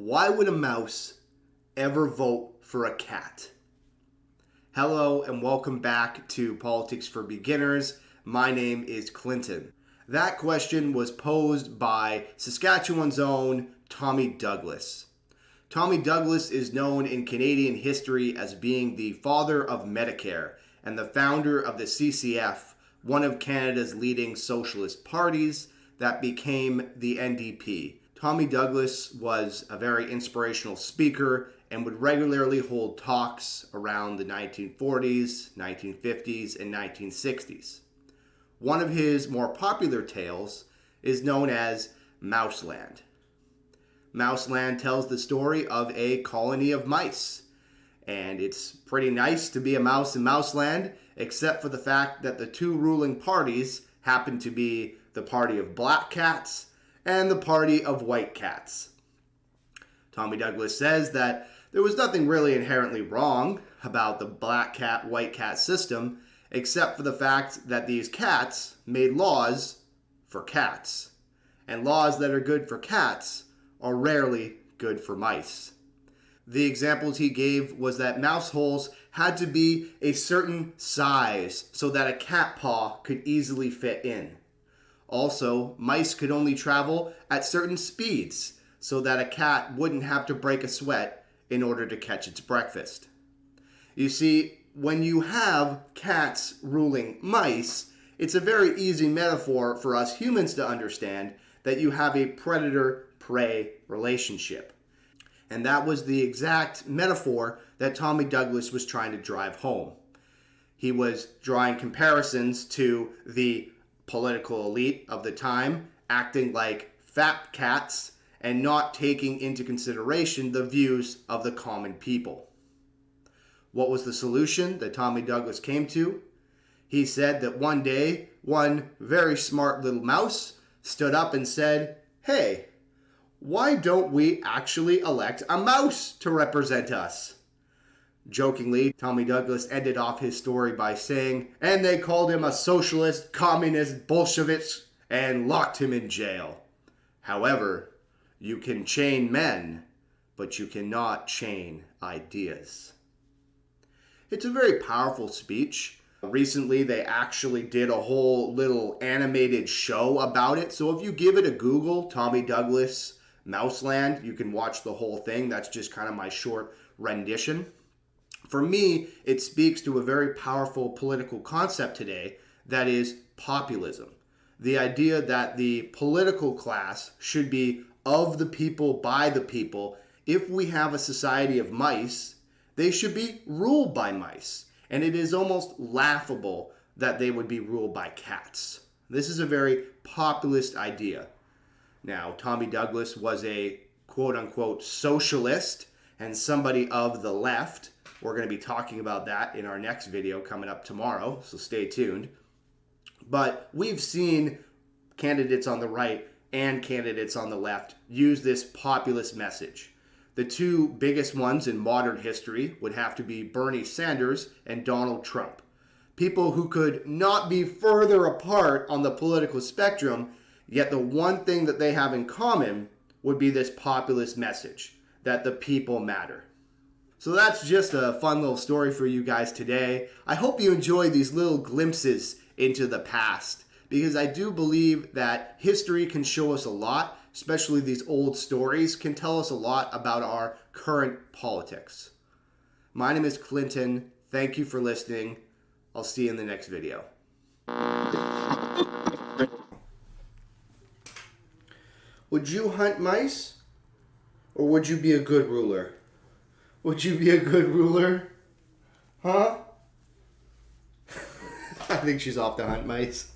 Why would a mouse ever vote for a cat? Hello and welcome back to Politics for Beginners. My name is Clinton. That question was posed by Saskatchewan's own Tommy Douglas. Tommy Douglas is known in Canadian history as being the father of Medicare and the founder of the CCF, one of Canada's leading socialist parties that became the NDP. Tommy Douglas was a very inspirational speaker and would regularly hold talks around the 1940s, 1950s, and 1960s. One of his more popular tales is known as Mouseland. Mouseland tells the story of a colony of mice. And it's pretty nice to be a mouse in Mouseland, except for the fact that the two ruling parties happen to be the party of black cats and the party of white cats. Tommy Douglas says that there was nothing really inherently wrong about the black cat, white cat system, except for the fact that these cats made laws for cats. And laws that are good for cats are rarely good for mice. The examples he gave was that mouse holes had to be a certain size so that a cat paw could easily fit in. Also, mice could only travel at certain speeds so that a cat wouldn't have to break a sweat in order to catch its breakfast. You see, when you have cats ruling mice, it's a very easy metaphor for us humans to understand that you have a predator-prey relationship. And that was the exact metaphor that Tommy Douglas was trying to drive home. He was drawing comparisons to the political elite of the time acting like fat cats and not taking into consideration the views of the common people. What was the solution that Tommy Douglas came to? He said that one day, one very smart little mouse stood up and said, "Hey, why don't we actually elect a mouse to represent us?" Jokingly, Tommy Douglas ended off his story by saying, "And they called him a socialist, communist, Bolshevik, and locked him in jail. However, you can chain men, but you cannot chain ideas." It's a very powerful speech. Recently, they actually did a whole little animated show about it. So if you give it a Google, Tommy Douglas, Mouseland, you can watch the whole thing. That's just kind of my short rendition. For me, it speaks to a very powerful political concept today that is populism. The idea that the political class should be of the people, by the people. If we have a society of mice, they should be ruled by mice. And it is almost laughable that they would be ruled by cats. This is a very populist idea. Now, Tommy Douglas was a quote-unquote socialist and somebody of the left. We're going to be talking about that in our next video coming up tomorrow, so stay tuned. But we've seen candidates on the right and candidates on the left use this populist message. The two biggest ones in modern history would have to be Bernie Sanders and Donald Trump. People who could not be further apart on the political spectrum, yet the one thing that they have in common would be this populist message, that the people matter. So that's just a fun little story for you guys today. I hope you enjoy these little glimpses into the past, because I do believe that history can show us a lot, especially these old stories can tell us a lot about our current politics. My name is Clinton. Thank you for listening. I'll see you in the next video. Would you hunt mice? Or would you be a good ruler? Would you be a good ruler? Huh? I think she's off to hunt mice.